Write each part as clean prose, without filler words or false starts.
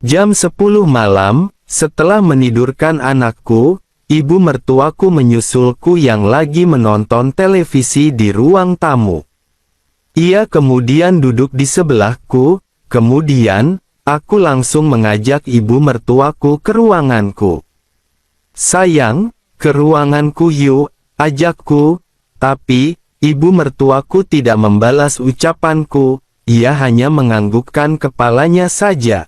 Jam 10 malam, setelah menidurkan anakku, ibu mertuaku menyusulku yang lagi menonton televisi di ruang tamu. Ia kemudian duduk di sebelahku, kemudian, aku langsung mengajak ibu mertuaku ke ruanganku. "Sayang, ke ruanganku yuk," ajakku, tapi, ibu mertuaku tidak membalas ucapanku, ia hanya menganggukkan kepalanya saja.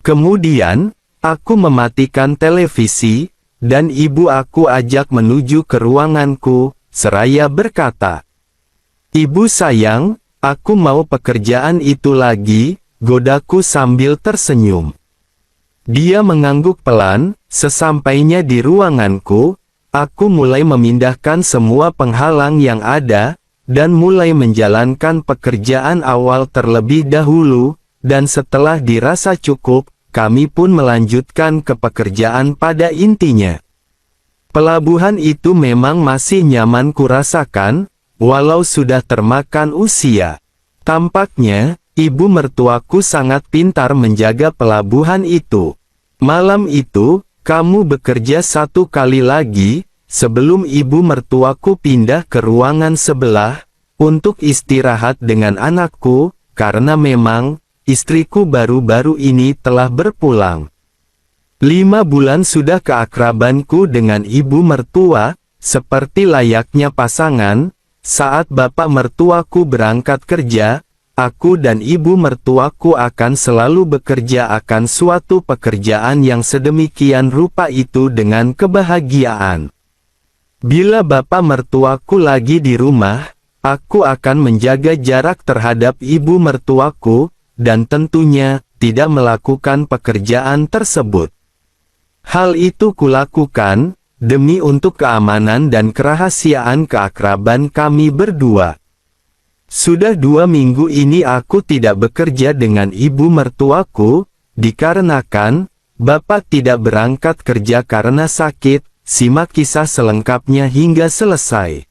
Kemudian, aku mematikan televisi, dan ibu aku ajak menuju ke ruanganku, seraya berkata, "Ibu sayang, aku mau pekerjaan itu lagi," godaku sambil tersenyum. Dia mengangguk pelan. Sesampainya di ruanganku, aku mulai memindahkan semua penghalang yang ada, dan mulai menjalankan pekerjaan awal terlebih dahulu, dan setelah dirasa cukup, kami pun melanjutkan ke pekerjaan pada intinya. Pelabuhan itu memang masih nyaman kurasakan, walau sudah termakan usia. Tampaknya, ibu mertuaku sangat pintar menjaga pelabuhan itu. Malam itu, kamu bekerja 1 kali lagi, sebelum ibu mertuaku pindah ke ruangan sebelah, untuk istirahat dengan anakku, karena memang, istriku baru-baru ini telah berpulang. 5 bulan sudah keakrabanku dengan ibu mertua, seperti layaknya pasangan. Saat bapak mertuaku berangkat kerja, aku dan ibu mertuaku akan selalu bekerja akan suatu pekerjaan yang sedemikian rupa itu dengan kebahagiaan. Bila bapak mertuaku lagi di rumah, aku akan menjaga jarak terhadap ibu mertuaku, dan tentunya, tidak melakukan pekerjaan tersebut. Hal itu kulakukan, demi untuk keamanan dan kerahasiaan keakraban kami berdua. Sudah 2 minggu ini aku tidak bekerja dengan ibu mertuaku, dikarenakan, bapak tidak berangkat kerja karena sakit. Simak kisah selengkapnya hingga selesai.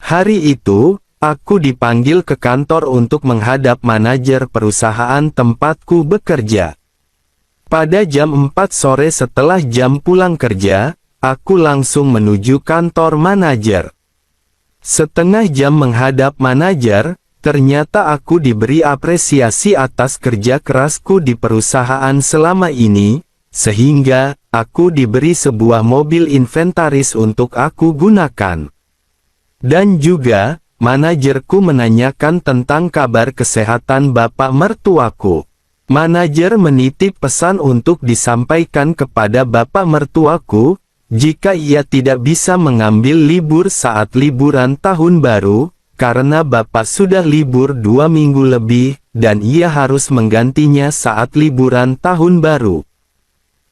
Hari itu, aku dipanggil ke kantor untuk menghadap manajer perusahaan tempatku bekerja. Pada jam 4 sore setelah jam pulang kerja, aku langsung menuju kantor manajer. Setengah jam menghadap manajer, ternyata aku diberi apresiasi atas kerja kerasku di perusahaan selama ini, sehingga, aku diberi sebuah mobil inventaris untuk aku gunakan. Dan juga, manajerku menanyakan tentang kabar kesehatan bapak mertuaku. Manajer menitip pesan untuk disampaikan kepada bapak mertuaku, jika ia tidak bisa mengambil libur saat liburan tahun baru, karena bapak sudah libur 2 minggu lebih, dan ia harus menggantinya saat liburan tahun baru.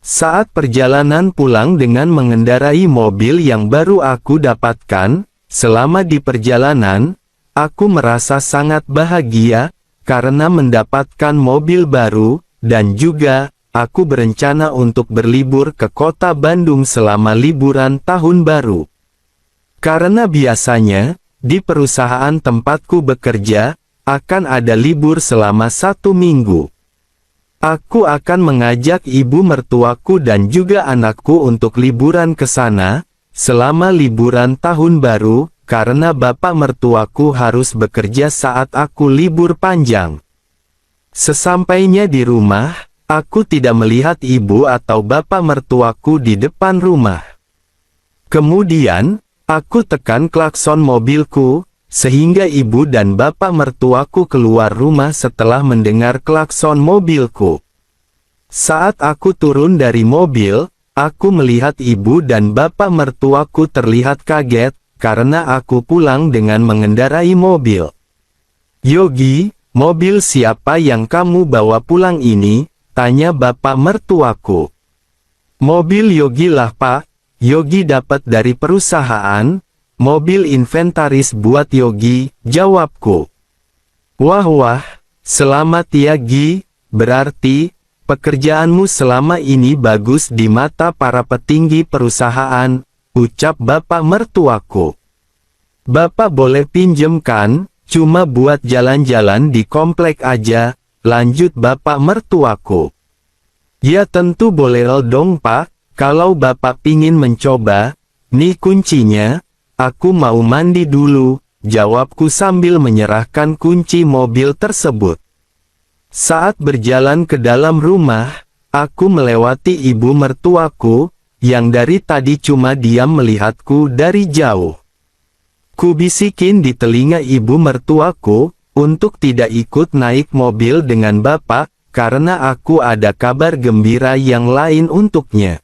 Saat perjalanan pulang dengan mengendarai mobil yang baru aku dapatkan, selama di perjalanan, aku merasa sangat bahagia, karena mendapatkan mobil baru, dan juga, aku berencana untuk berlibur ke kota Bandung selama liburan tahun baru. Karena biasanya, di perusahaan tempatku bekerja, akan ada libur selama 1 minggu. Aku akan mengajak ibu mertuaku dan juga anakku untuk liburan ke sana, selama liburan tahun baru, karena bapak mertuaku harus bekerja saat aku libur panjang. Sesampainya di rumah, aku tidak melihat ibu atau bapak mertuaku di depan rumah. Kemudian, aku tekan klakson mobilku, sehingga ibu dan bapak mertuaku keluar rumah setelah mendengar klakson mobilku. Saat aku turun dari mobil, aku melihat ibu dan bapak mertuaku terlihat kaget, karena aku pulang dengan mengendarai mobil. "Yogi, mobil siapa yang kamu bawa pulang ini?" tanya bapak mertuaku. "Mobil Yogi lah Pak, Yogi dapat dari perusahaan, mobil inventaris buat Yogi," jawabku. Wah, selamat ya Gi, berarti, pekerjaanmu selama ini bagus di mata para petinggi perusahaan, ucap bapak mertuaku. "Bapak boleh pinjem kan, cuma buat jalan-jalan di komplek aja," lanjut bapak mertuaku. Ya tentu boleh dong Pak, kalau Bapak pingin mencoba. Nih kuncinya, aku mau mandi dulu, jawabku sambil menyerahkan kunci mobil tersebut. Saat berjalan ke dalam rumah, aku melewati ibu mertuaku, yang dari tadi cuma diam melihatku dari jauh. Ku bisikin di telinga ibu mertuaku, untuk tidak ikut naik mobil dengan Bapak, karena aku ada kabar gembira yang lain untuknya.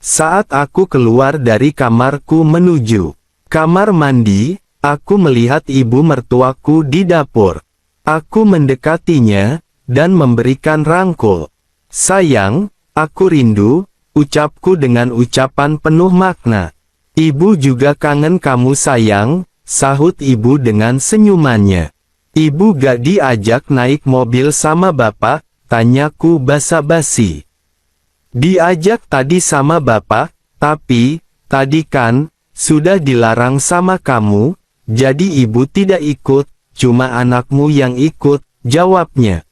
Saat aku keluar dari kamarku menuju kamar mandi, aku melihat ibu mertuaku di dapur. Aku mendekatinya, dan memberikan rangkul. Sayang, aku rindu, ucapku dengan ucapan penuh makna. Ibu juga kangen kamu sayang, sahut ibu dengan senyumannya. Ibu gak diajak naik mobil sama Bapak, tanyaku basa-basi. Diajak tadi sama Bapak, tapi, tadi kan, sudah dilarang sama kamu, jadi ibu tidak ikut, cuma anakmu yang ikut, jawabnya.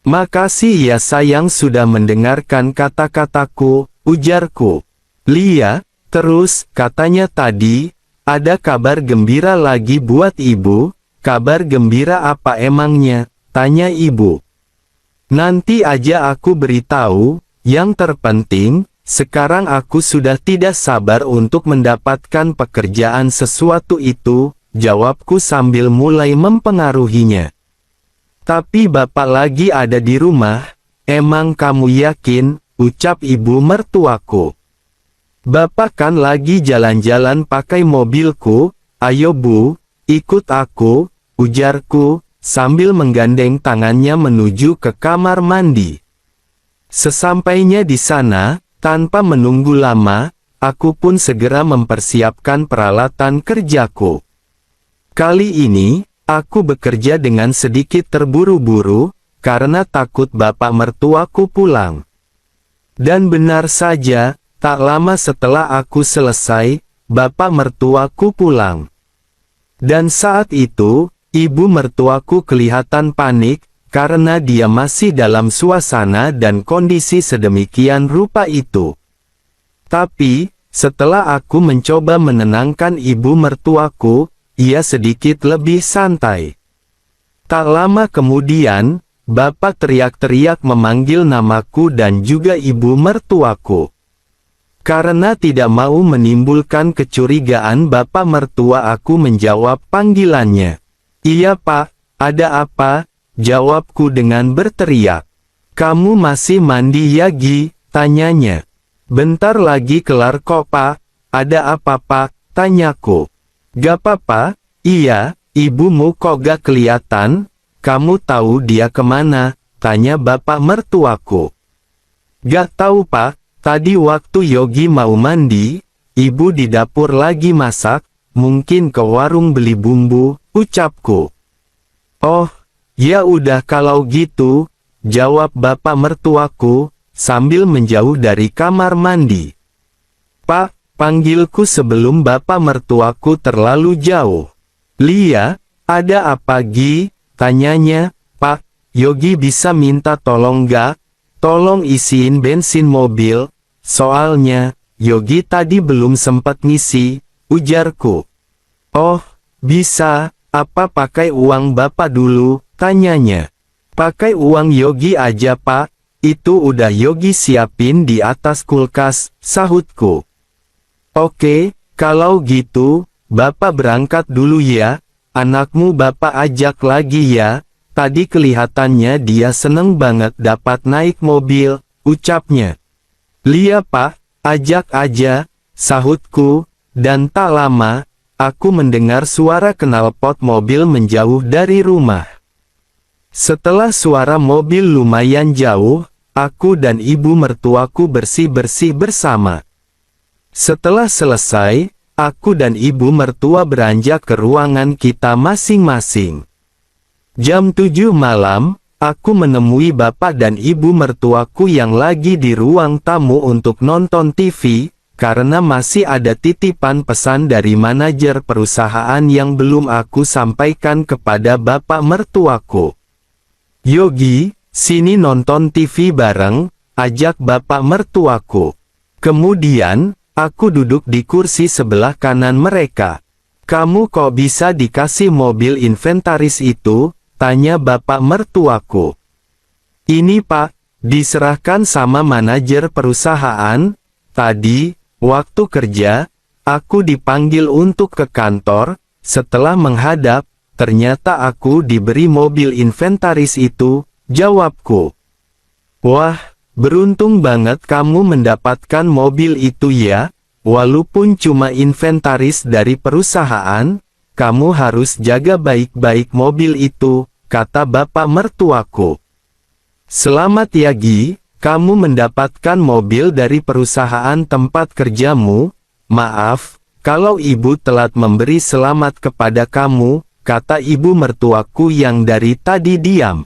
Makasih ya sayang sudah mendengarkan kata-kataku, ujarku. Lia, terus, katanya tadi, ada kabar gembira lagi buat ibu. Kabar gembira apa emangnya? Tanya ibu. Nanti aja aku beritahu. Yang terpenting, sekarang aku sudah tidak sabar untuk mendapatkan pekerjaan sesuatu itu, jawabku sambil mulai mempengaruhinya. Tapi Bapak lagi ada di rumah, emang kamu yakin, ucap ibu mertuaku. Bapak kan lagi jalan-jalan pakai mobilku, ayo Bu, ikut aku, ujarku, sambil menggandeng tangannya menuju ke kamar mandi. Sesampainya di sana, tanpa menunggu lama, aku pun segera mempersiapkan peralatan kerjaku. Kali ini, aku bekerja dengan sedikit terburu-buru, karena takut bapak mertuaku pulang. Dan benar saja, tak lama setelah aku selesai, bapak mertuaku pulang. Dan saat itu, ibu mertuaku kelihatan panik, karena dia masih dalam suasana dan kondisi sedemikian rupa itu. Tapi, setelah aku mencoba menenangkan ibu mertuaku, ia sedikit lebih santai. Tak lama kemudian, Bapak teriak-teriak memanggil namaku dan juga ibu mertuaku. Karena tidak mau menimbulkan kecurigaan Bapak mertua aku menjawab panggilannya. Iya Pak, ada apa? Jawabku dengan berteriak. Kamu masih mandi ya Gi? Tanyanya. Bentar lagi kelar kok Pak. Ada apa Pak? Tanyaku. Gak apa-apa, iya, ibumu kok gak kelihatan? Kamu tahu dia kemana? Tanya bapak mertuaku. Gak tahu Pak, tadi waktu Yogi mau mandi, ibu di dapur lagi masak, mungkin ke warung beli bumbu, ucapku. Oh, ya udah kalau gitu, jawab bapak mertuaku, sambil menjauh dari kamar mandi. Pak, panggilku sebelum bapak mertuaku terlalu jauh. Lia, ada apa Gi? Tanyanya. Pak, Yogi bisa minta tolong gak? Tolong isiin bensin mobil, soalnya, Yogi tadi belum sempat ngisi, ujarku. Oh, bisa, apa pakai uang bapak dulu? Tanyanya. Pakai uang Yogi aja Pak, itu udah Yogi siapin di atas kulkas, sahutku. Oke, kalau gitu, bapak berangkat dulu ya, anakmu bapak ajak lagi ya, tadi kelihatannya dia seneng banget dapat naik mobil, ucapnya. Lia Pak, ajak aja, sahutku, dan tak lama, aku mendengar suara knalpot mobil menjauh dari rumah. Setelah suara mobil lumayan jauh, aku dan ibu mertuaku bersih-bersih bersama. Setelah selesai, aku dan ibu mertua beranjak ke ruangan kita masing-masing. Jam 7 malam, aku menemui bapak dan ibu mertuaku yang lagi di ruang tamu untuk nonton TV, karena masih ada titipan pesan dari manajer perusahaan yang belum aku sampaikan kepada bapak mertuaku. Yogi, sini nonton TV bareng, ajak bapak mertuaku. Kemudian, aku duduk di kursi sebelah kanan mereka. Kamu kok bisa dikasih mobil inventaris itu? Tanya bapak mertuaku. Ini pak, diserahkan sama manajer perusahaan. Tadi, waktu kerja, aku dipanggil untuk ke kantor. Setelah menghadap, ternyata aku diberi mobil inventaris itu, jawabku. Wah, beruntung banget kamu mendapatkan mobil itu ya. Walaupun cuma inventaris dari perusahaan, kamu harus jaga baik-baik mobil itu, kata bapak mertuaku. Selamat ya Gi, kamu mendapatkan mobil dari perusahaan tempat kerjamu. Maaf, kalau ibu telat memberi selamat kepada kamu, kata ibu mertuaku yang dari tadi diam.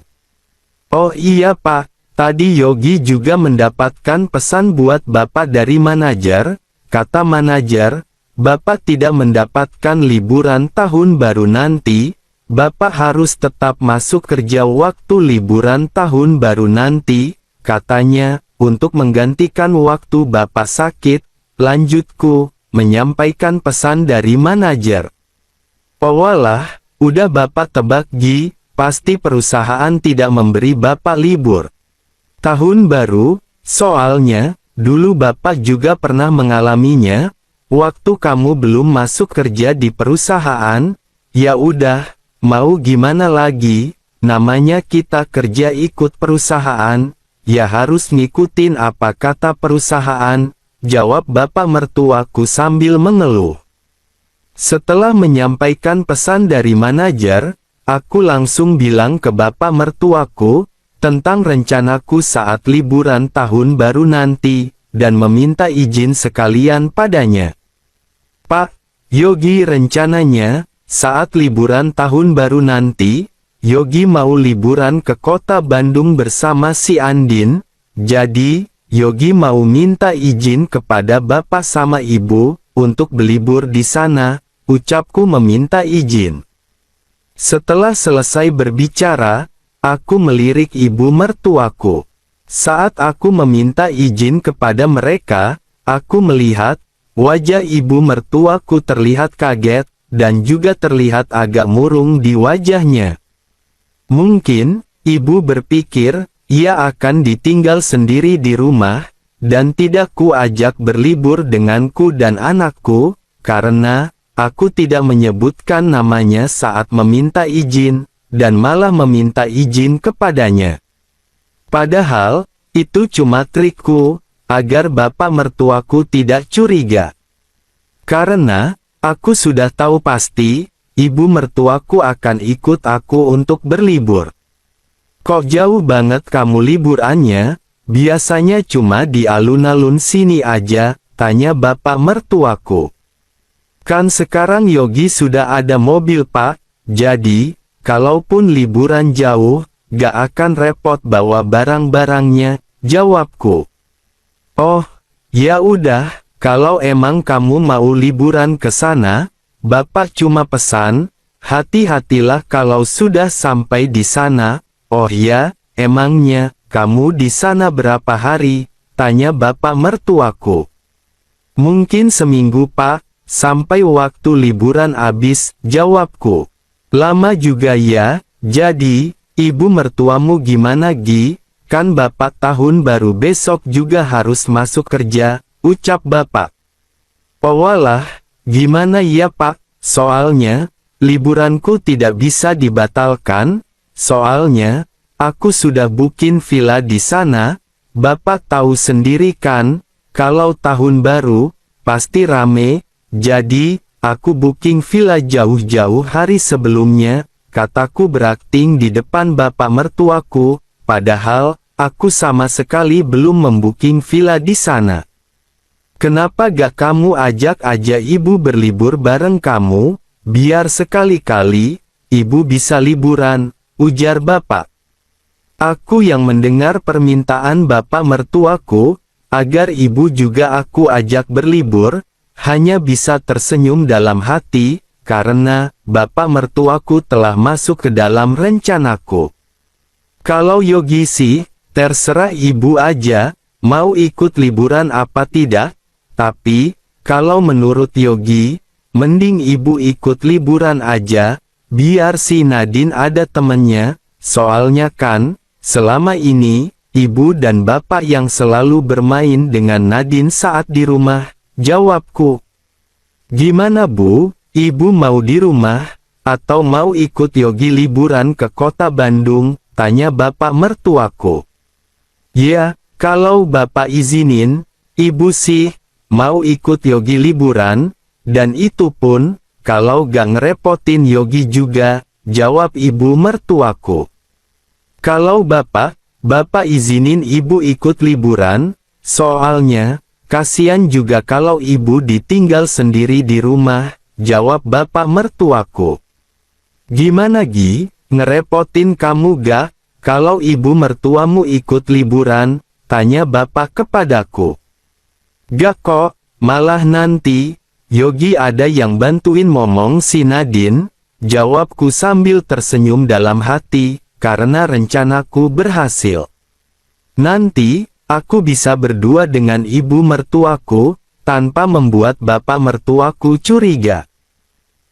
Oh iya pak, tadi Yogi juga mendapatkan pesan buat bapak dari manajer. Kata manajer, bapak tidak mendapatkan liburan tahun baru nanti, bapak harus tetap masuk kerja waktu liburan tahun baru nanti, katanya, untuk menggantikan waktu bapak sakit. Lanjutku, menyampaikan pesan dari manajer. Walah, udah bapak tebak Gi, pasti perusahaan tidak memberi bapak libur tahun baru, soalnya, dulu bapak juga pernah mengalaminya, waktu kamu belum masuk kerja di perusahaan. Ya udah, mau gimana lagi, namanya kita kerja ikut perusahaan, ya harus ngikutin apa kata perusahaan, jawab bapak mertuaku sambil mengeluh. Setelah menyampaikan pesan dari manajer, aku langsung bilang ke bapak mertuaku, tentang rencanaku saat liburan tahun baru nanti, dan meminta izin sekalian padanya. Pak, Yogi rencananya, saat liburan tahun baru nanti, Yogi mau liburan ke kota Bandung bersama si Andin, jadi, Yogi mau minta izin kepada bapak sama ibu, untuk berlibur di sana, ucapku meminta izin. Setelah selesai berbicara, aku melirik ibu mertuaku. Saat aku meminta izin kepada mereka, aku melihat, wajah ibu mertuaku terlihat kaget, dan juga terlihat agak murung di wajahnya. Mungkin, ibu berpikir, ia akan ditinggal sendiri di rumah, dan tidak kuajak berlibur denganku dan anakku, karena, aku tidak menyebutkan namanya saat meminta izin, dan malah meminta izin kepadanya. Padahal, itu cuma trikku, agar bapak mertuaku tidak curiga. Karena, aku sudah tahu pasti, ibu mertuaku akan ikut aku untuk berlibur. Kok jauh banget kamu liburannya? Biasanya cuma di alun-alun sini aja, tanya bapak mertuaku. Kan sekarang Yogi sudah ada mobil pak, jadi, kalaupun liburan jauh, gak akan repot bawa barang-barangnya, jawabku. Oh, ya udah, kalau emang kamu mau liburan ke sana, bapak cuma pesan, hati-hatilah kalau sudah sampai di sana. Oh ya, emangnya, kamu di sana berapa hari? Tanya bapak mertuaku. Mungkin seminggu pak, sampai waktu liburan habis, jawabku. Lama juga ya, jadi, ibu mertuamu gimana Gi? Kan bapak tahun baru besok juga harus masuk kerja, ucap bapak. Walah, gimana ya pak, soalnya, liburanku tidak bisa dibatalkan, soalnya, aku sudah booking villa di sana, bapak tahu sendiri kan, kalau tahun baru, pasti rame, jadi, aku booking villa jauh-jauh hari sebelumnya, kataku berakting di depan bapak mertuaku, padahal, aku sama sekali belum membooking villa di sana. Kenapa gak kamu ajak aja ibu berlibur bareng kamu, biar sekali-kali, ibu bisa liburan, ujar bapak. Aku yang mendengar permintaan bapak mertuaku, agar ibu juga aku ajak berlibur, hanya bisa tersenyum dalam hati, karena, bapak mertuaku telah masuk ke dalam rencanaku. Kalau Yogi sih, terserah ibu aja, mau ikut liburan apa tidak? Tapi, kalau menurut Yogi, mending ibu ikut liburan aja, biar si Nadine ada temennya, soalnya kan, selama ini, ibu dan bapak yang selalu bermain dengan Nadine saat di rumah, jawabku. Gimana Bu, ibu mau di rumah, atau mau ikut Yogi liburan ke kota Bandung, tanya bapak mertuaku. Ya, kalau bapak izinin, ibu sih, mau ikut Yogi liburan, dan itu pun, kalau gak ngerepotin Yogi juga, jawab ibu mertuaku. Kalau bapak izinin ibu ikut liburan, soalnya, kasihan juga kalau ibu ditinggal sendiri di rumah, jawab bapak mertuaku. Gimana Gi, ngerepotin kamu gak, kalau ibu mertuamu ikut liburan, tanya bapak kepadaku. Gak kok, malah nanti, Yogi ada yang bantuin ngomong si Nadine, jawabku sambil tersenyum dalam hati, karena rencanaku berhasil. Nanti, aku bisa berdua dengan ibu mertuaku, tanpa membuat bapak mertuaku curiga.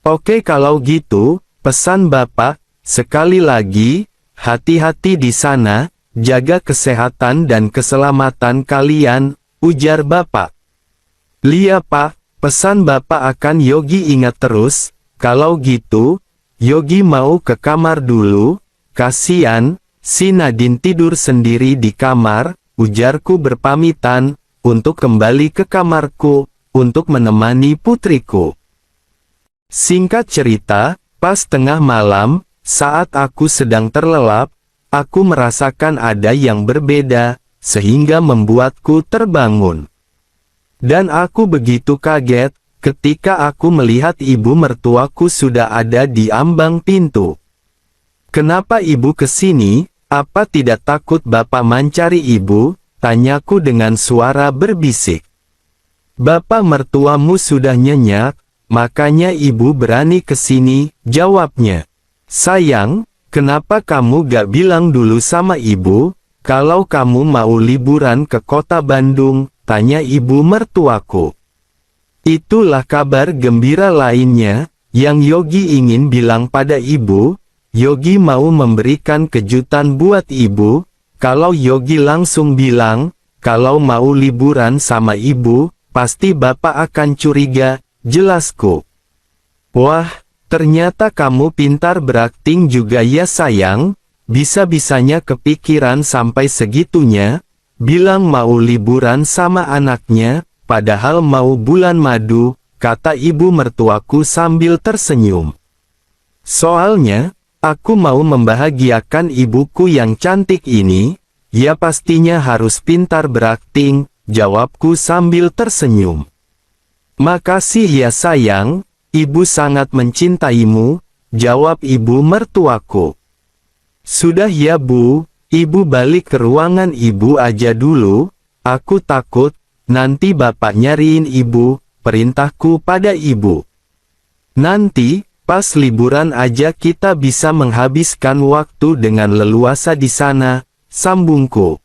Oke kalau gitu, pesan bapak, sekali lagi, hati-hati di sana, jaga kesehatan dan keselamatan kalian, ujar bapak. Lia pak, pesan bapak akan Yogi ingat terus, kalau gitu, Yogi mau ke kamar dulu, kasian, si Nadine tidur sendiri di kamar, ujarku berpamitan, untuk kembali ke kamarku, untuk menemani putriku. Singkat cerita, pas tengah malam, saat aku sedang terlelap, aku merasakan ada yang berbeda, sehingga membuatku terbangun. Dan aku begitu kaget, ketika aku melihat ibu mertuaku sudah ada di ambang pintu. Kenapa ibu kesini? Apa tidak takut bapak mencari ibu? Tanyaku dengan suara berbisik. Bapak mertuamu sudah nyenyak, makanya ibu berani kesini, jawabnya. Sayang, kenapa kamu gak bilang dulu sama ibu, kalau kamu mau liburan ke kota Bandung, tanya ibu mertuaku. Itulah kabar gembira lainnya, yang Yogi ingin bilang pada ibu. Yogi mau memberikan kejutan buat ibu, kalau Yogi langsung bilang, kalau mau liburan sama ibu, pasti bapak akan curiga, jelasku. Wah, ternyata kamu pintar berakting juga ya sayang, bisa-bisanya kepikiran sampai segitunya, bilang mau liburan sama anaknya, padahal mau bulan madu, kata ibu mertuaku sambil tersenyum. Soalnya, aku mau membahagiakan ibuku yang cantik ini, ya pastinya harus pintar berakting, jawabku sambil tersenyum. Makasih ya sayang, ibu sangat mencintaimu, jawab ibu mertuaku. Sudah ya bu, ibu balik ke ruangan ibu aja dulu, aku takut, nanti bapak nyariin ibu, perintahku pada ibu. Nanti, pas liburan aja kita bisa menghabiskan waktu dengan leluasa di sana, sambungku.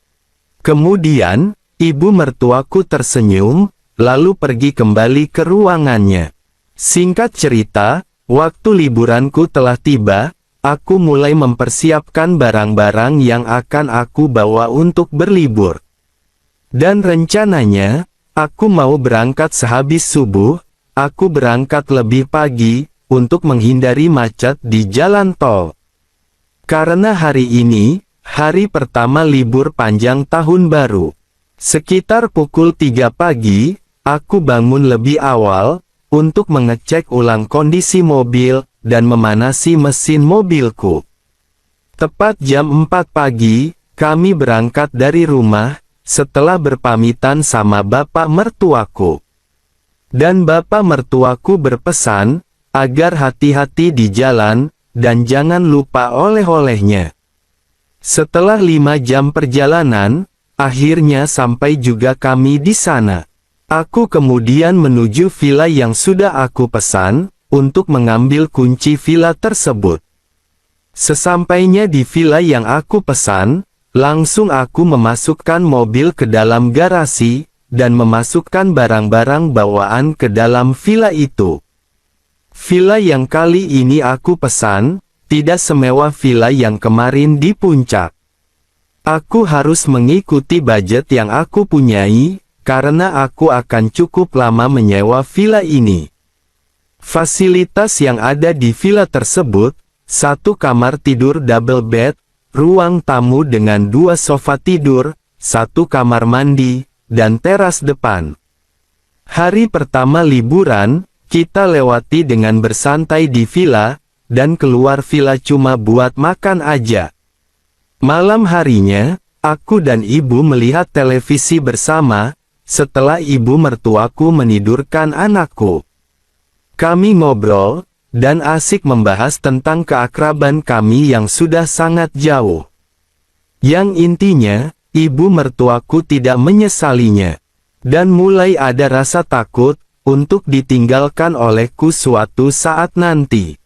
Kemudian, ibu mertuaku tersenyum, lalu pergi kembali ke ruangannya. Singkat cerita, waktu liburanku telah tiba, aku mulai mempersiapkan barang-barang yang akan aku bawa untuk berlibur. Dan rencananya, aku mau berangkat sehabis subuh, aku berangkat lebih pagi, untuk menghindari macet di jalan tol. Karena hari ini, hari pertama libur panjang tahun baru. Sekitar pukul 3 pagi, aku bangun lebih awal, untuk mengecek ulang kondisi mobil, dan memanasi mesin mobilku. Tepat jam 4 pagi, kami berangkat dari rumah, setelah berpamitan sama bapak mertuaku. Dan bapak mertuaku berpesan, agar hati-hati di jalan, dan jangan lupa oleh-olehnya. Setelah 5 jam perjalanan, akhirnya sampai juga kami di sana. Aku kemudian menuju villa yang sudah aku pesan, untuk mengambil kunci villa tersebut. Sesampainya di villa yang aku pesan, Langsung aku memasukkan mobil ke dalam garasi, dan memasukkan barang-barang bawaan ke dalam villa itu. Villa yang kali ini aku pesan, tidak semewah villa yang kemarin di puncak. Aku harus mengikuti budget yang aku punyai, karena aku akan cukup lama menyewa villa ini. Fasilitas yang ada di villa tersebut, 1 kamar tidur double bed, ruang tamu dengan 2 sofa tidur, 1 kamar mandi, dan teras depan. Hari pertama liburan, kita lewati dengan bersantai di villa, dan keluar villa cuma buat makan aja. Malam harinya, aku dan ibu melihat televisi bersama, setelah ibu mertuaku menidurkan anakku. Kami ngobrol, dan asik membahas tentang keakraban kami yang sudah sangat jauh. Yang intinya, ibu mertuaku tidak menyesalinya. Dan mulai ada rasa takut, untuk ditinggalkan olehku suatu saat nanti.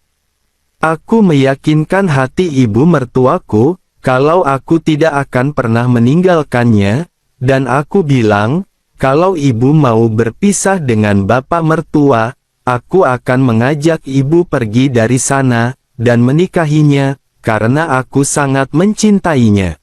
Aku meyakinkan hati ibu mertuaku, kalau aku tidak akan pernah meninggalkannya, dan aku bilang, kalau ibu mau berpisah dengan bapak mertua, aku akan mengajak ibu pergi dari sana, dan menikahinya, karena aku sangat mencintainya.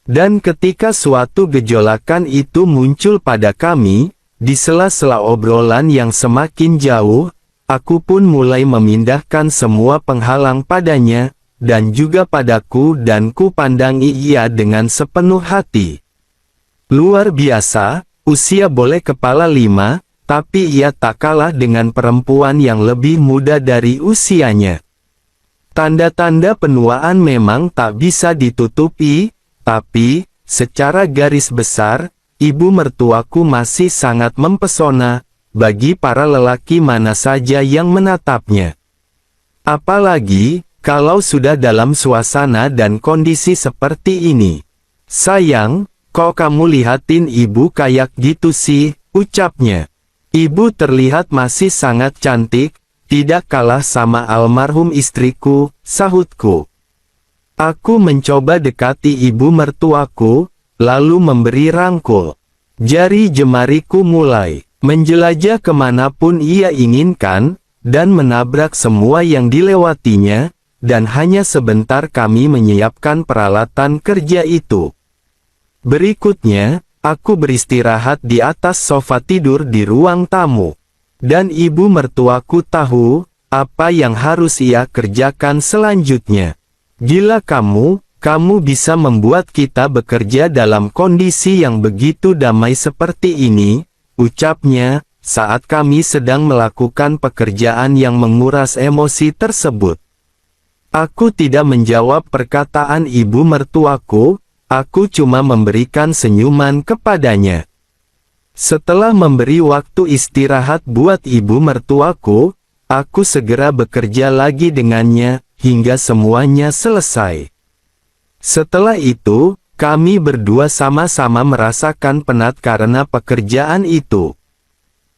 Dan ketika suatu gejolakan itu muncul pada kami, di sela-sela obrolan yang semakin jauh, aku pun mulai memindahkan semua penghalang padanya, dan juga padaku dan ku pandangi ia dengan sepenuh hati. Luar biasa, usia boleh kepala 5, tapi ia tak kalah dengan perempuan yang lebih muda dari usianya. Tanda-tanda penuaan memang tak bisa ditutupi, tapi, secara garis besar, ibu mertuaku masih sangat mempesona, bagi para lelaki mana saja yang menatapnya. Apalagi, kalau sudah dalam suasana dan kondisi seperti ini. Sayang, kok kamu lihatin ibu kayak gitu sih, ucapnya. Ibu terlihat masih sangat cantik, tidak kalah sama almarhum istriku, sahutku. Aku mencoba dekati ibu mertuaku, lalu memberi rangkul. Jari jemariku mulai menjelajah kemanapun ia inginkan, dan menabrak semua yang dilewatinya, dan hanya sebentar kami menyiapkan peralatan kerja itu. Berikutnya, aku beristirahat di atas sofa tidur di ruang tamu. Dan ibu mertuaku tahu, apa yang harus ia kerjakan selanjutnya. Gila kamu bisa membuat kita bekerja dalam kondisi yang begitu damai seperti ini, ucapnya, saat kami sedang melakukan pekerjaan yang menguras emosi tersebut. Aku tidak menjawab perkataan ibu mertuaku, aku cuma memberikan senyuman kepadanya. Setelah memberi waktu istirahat buat ibu mertuaku, aku segera bekerja lagi dengannya, hingga semuanya selesai. Setelah itu, kami berdua sama-sama merasakan penat karena pekerjaan itu.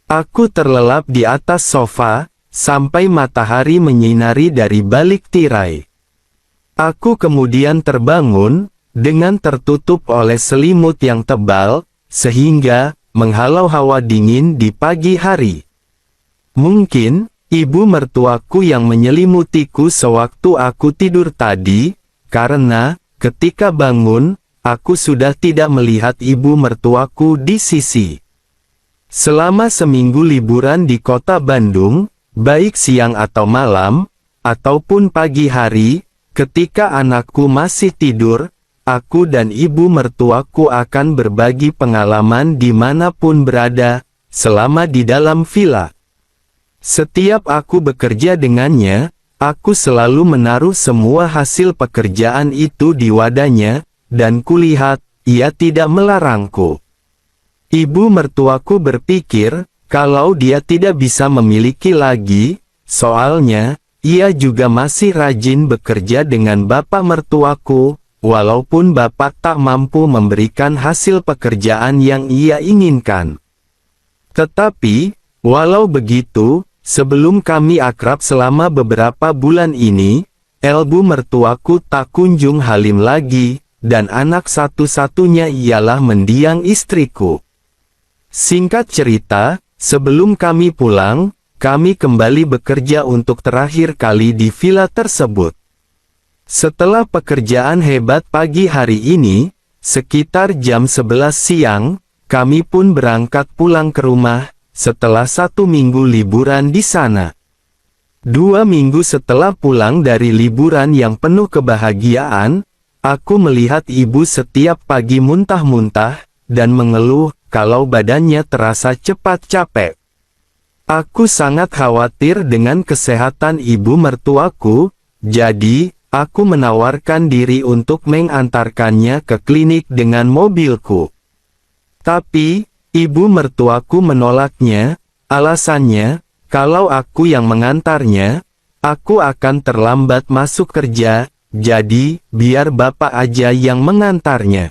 Aku terlelap di atas sofa, sampai matahari menyinari dari balik tirai. Aku kemudian terbangun, dengan tertutup oleh selimut yang tebal, sehingga, menghalau hawa dingin di pagi hari. Mungkin, ibu mertuaku yang menyelimutiku sewaktu aku tidur tadi, karena, ketika bangun, aku sudah tidak melihat ibu mertuaku di sisi. Selama seminggu liburan di kota Bandung, baik siang atau malam, ataupun pagi hari, ketika anakku masih tidur, aku dan ibu mertuaku akan berbagi pengalaman dimanapun berada, selama di dalam villa. Setiap aku bekerja dengannya, aku selalu menaruh semua hasil pekerjaan itu di wadahnya, dan kulihat, ia tidak melarangku. Ibu mertuaku berpikir, kalau dia tidak bisa memiliki lagi, soalnya, ia juga masih rajin bekerja dengan bapak mertuaku, walaupun bapak tak mampu memberikan hasil pekerjaan yang ia inginkan. Tetapi, walau begitu, sebelum kami akrab selama beberapa bulan ini, ibu mertuaku tak kunjung halim lagi, dan anak satu-satunya ialah mendiang istriku. Singkat cerita, sebelum kami pulang, kami kembali bekerja untuk terakhir kali di villa tersebut. Setelah pekerjaan hebat pagi hari ini, sekitar jam 11 siang, kami pun berangkat pulang ke rumah, setelah 1 minggu liburan di sana. 2 minggu setelah pulang dari liburan yang penuh kebahagiaan, aku melihat ibu setiap pagi muntah-muntah, dan mengeluh, kalau badannya terasa cepat capek. Aku sangat khawatir dengan kesehatan ibu mertuaku, jadi, aku menawarkan diri untuk mengantarkannya ke klinik dengan mobilku. Tapi, ibu mertuaku menolaknya, alasannya, kalau aku yang mengantarnya, aku akan terlambat masuk kerja, jadi, biar bapak aja yang mengantarnya.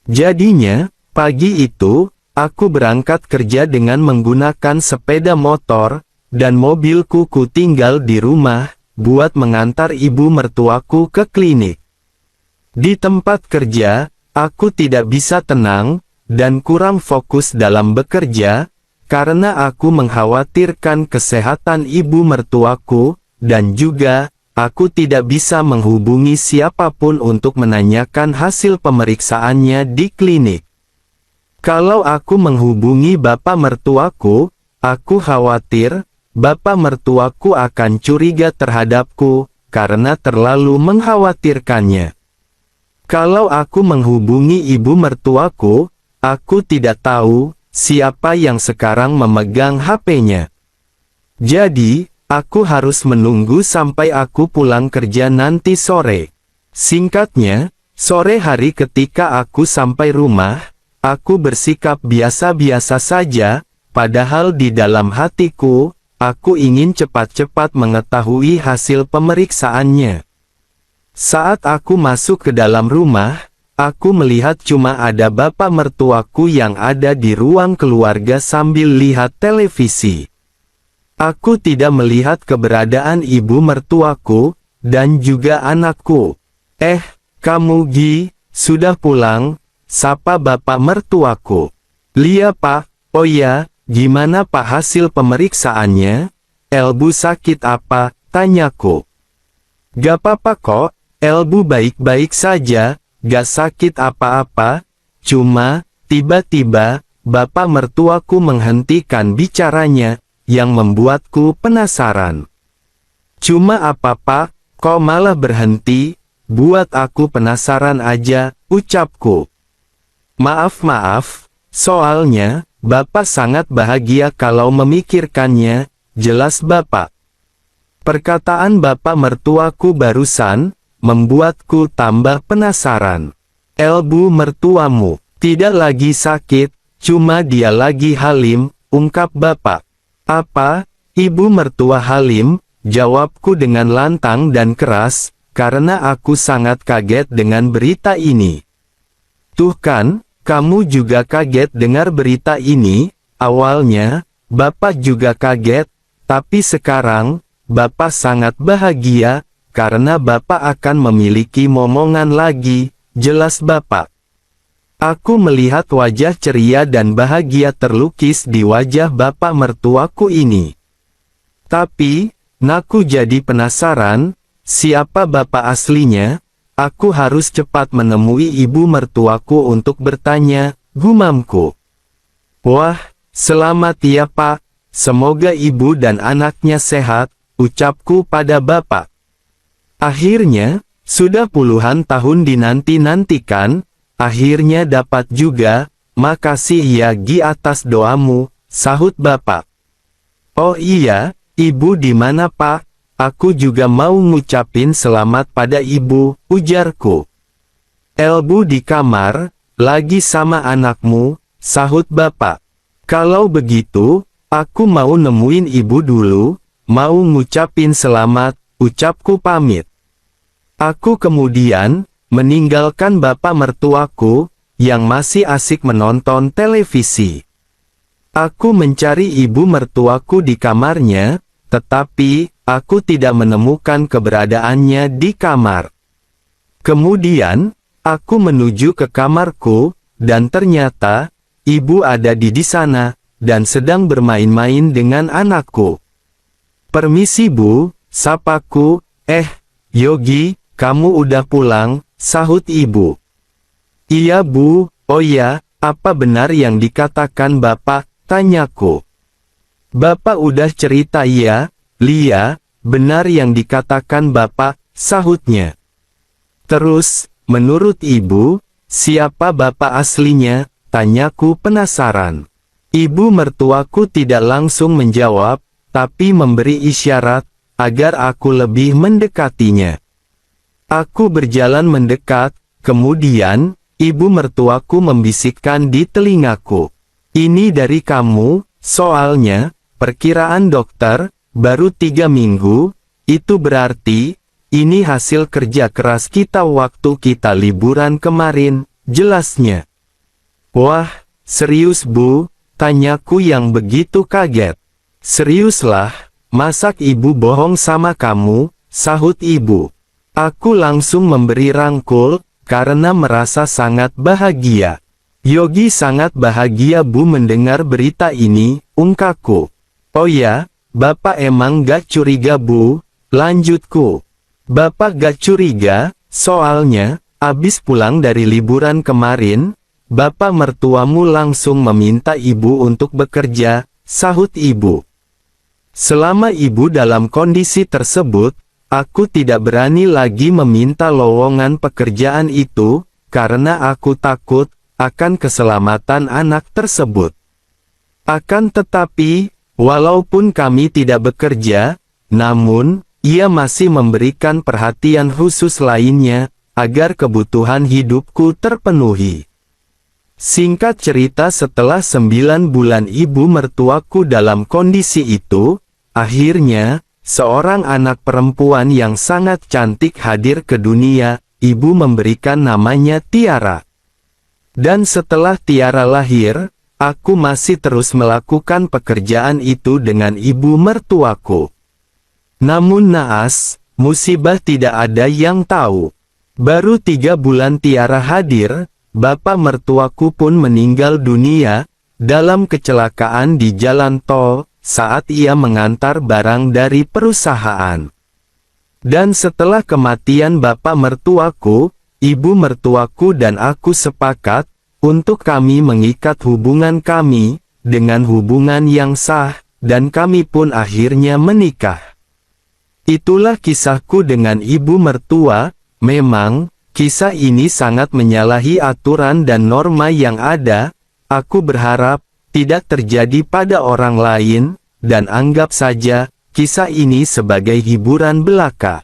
Jadinya, pagi itu, aku berangkat kerja dengan menggunakan sepeda motor, dan mobilku ku tinggal di rumah, buat mengantar ibu mertuaku ke klinik. Di tempat kerja, aku tidak bisa tenang, dan kurang fokus dalam bekerja, karena aku mengkhawatirkan kesehatan ibu mertuaku, dan juga, aku tidak bisa menghubungi siapapun untuk menanyakan hasil pemeriksaannya di klinik. Kalau aku menghubungi bapak mertuaku, aku khawatir, bapak mertuaku akan curiga terhadapku, karena terlalu mengkhawatirkannya. Kalau aku menghubungi ibu mertuaku, aku tidak tahu, siapa yang sekarang memegang HP-nya. Jadi, aku harus menunggu sampai aku pulang kerja nanti sore. Singkatnya, sore hari ketika aku sampai rumah, aku bersikap biasa-biasa saja, padahal di dalam hatiku, aku ingin cepat-cepat mengetahui hasil pemeriksaannya. Saat aku masuk ke dalam rumah, aku melihat cuma ada bapak mertuaku yang ada di ruang keluarga sambil lihat televisi. Aku tidak melihat keberadaan ibu mertuaku, dan juga anakku. Kamu sudah pulang? Sapa bapak mertuaku. Lia pak, oh ya, gimana pak hasil pemeriksaannya? Elbu sakit apa? Tanyaku. Gak apa-apa kok, Elbu baik-baik saja, gak sakit apa-apa. Cuma, tiba-tiba, bapak mertuaku menghentikan bicaranya, yang membuatku penasaran. Cuma apa pak, kok malah berhenti? Buat aku penasaran aja, ucapku. Maaf, soalnya, bapak sangat bahagia kalau memikirkannya, jelas bapak. Perkataan bapak mertuaku barusan, membuatku tambah penasaran. Elbu mertuamu, tidak lagi sakit, cuma dia lagi halim, ungkap bapak. Apa, ibu mertua halim? Jawabku dengan lantang dan keras, karena aku sangat kaget dengan berita ini. Tuh kan, kamu juga kaget dengar berita ini. Awalnya, bapak juga kaget, tapi sekarang, bapak sangat bahagia, karena bapak akan memiliki momongan lagi, jelas bapak. Aku melihat wajah ceria dan bahagia terlukis di wajah bapak mertuaku ini. Tapi, naku jadi penasaran, siapa bapak aslinya? Aku harus cepat menemui ibu mertuaku untuk bertanya, gumamku. Wah, selamat ya pak, semoga ibu dan anaknya sehat, ucapku pada bapak. Akhirnya, sudah puluhan tahun dinanti-nantikan, akhirnya dapat juga, makasih ya Gi atas doamu, sahut bapak. Oh iya, ibu di mana pak? Aku juga mau ngucapin selamat pada ibu, ujarku. Elbu di kamar, lagi sama anakmu, sahut bapak. Kalau begitu, aku mau nemuin ibu dulu, mau ngucapin selamat, ucapku pamit. Aku kemudian, meninggalkan bapak mertuaku, yang masih asik menonton televisi. Aku mencari ibu mertuaku di kamarnya, tetapi, aku tidak menemukan keberadaannya di kamar. Kemudian, Aku menuju ke kamarku, dan ternyata, ibu ada di sana, dan sedang bermain-main dengan anakku. "Permisi Bu," sapaku. Yogi, kamu udah pulang," sahut ibu. "Iya Bu." "Oh ya, apa benar yang dikatakan Bapak?" tanyaku. "Bapak udah cerita ya, Lia, benar yang dikatakan Bapak," sahutnya. "Terus, menurut ibu, siapa Bapak aslinya?" tanyaku penasaran. Ibu mertuaku tidak langsung menjawab, tapi memberi isyarat, agar aku lebih mendekatinya. Aku berjalan mendekat, kemudian, ibu mertuaku membisikkan di telingaku. "Ini dari kamu, soalnya, perkiraan dokter, baru 3 minggu, itu berarti, ini hasil kerja keras kita waktu kita liburan kemarin," jelasnya. "Wah, serius Bu?" tanyaku yang begitu kaget. "Seriuslah, masak ibu bohong sama kamu?" sahut ibu. Aku langsung memberi rangkul, karena merasa sangat bahagia. "Yogi sangat bahagia Bu mendengar berita ini," ungkapku. "Oh ya, Bapak emang gak curiga Bu?" lanjutku. "Bapak gak curiga, soalnya, abis pulang dari liburan kemarin, Bapak mertuamu langsung meminta ibu untuk bekerja," sahut ibu. "Selama ibu dalam kondisi tersebut, aku tidak berani lagi meminta lowongan pekerjaan itu, karena aku takut akan keselamatan anak tersebut. Akan tetapi, walaupun kami tidak bekerja, namun, ia masih memberikan perhatian khusus lainnya, agar kebutuhan hidupku terpenuhi." Singkat cerita, setelah 9 bulan ibu mertuaku dalam kondisi itu, akhirnya, seorang anak perempuan yang sangat cantik hadir ke dunia. Ibu memberikan namanya Tiara. Dan setelah Tiara lahir, aku masih terus melakukan pekerjaan itu dengan ibu mertuaku. Namun naas, musibah tidak ada yang tahu. Baru 3 bulan Tiara hadir, Bapak mertuaku pun meninggal dunia, dalam kecelakaan di jalan tol, saat ia mengantar barang dari perusahaan. Dan setelah kematian bapak mertuaku, ibu mertuaku dan aku sepakat, untuk kami mengikat hubungan kami, dengan hubungan yang sah, dan kami pun akhirnya menikah. Itulah kisahku dengan ibu mertua. Memang, kisah ini sangat menyalahi aturan dan norma yang ada. Aku berharap, tidak terjadi pada orang lain, dan anggap saja, kisah ini sebagai hiburan belaka.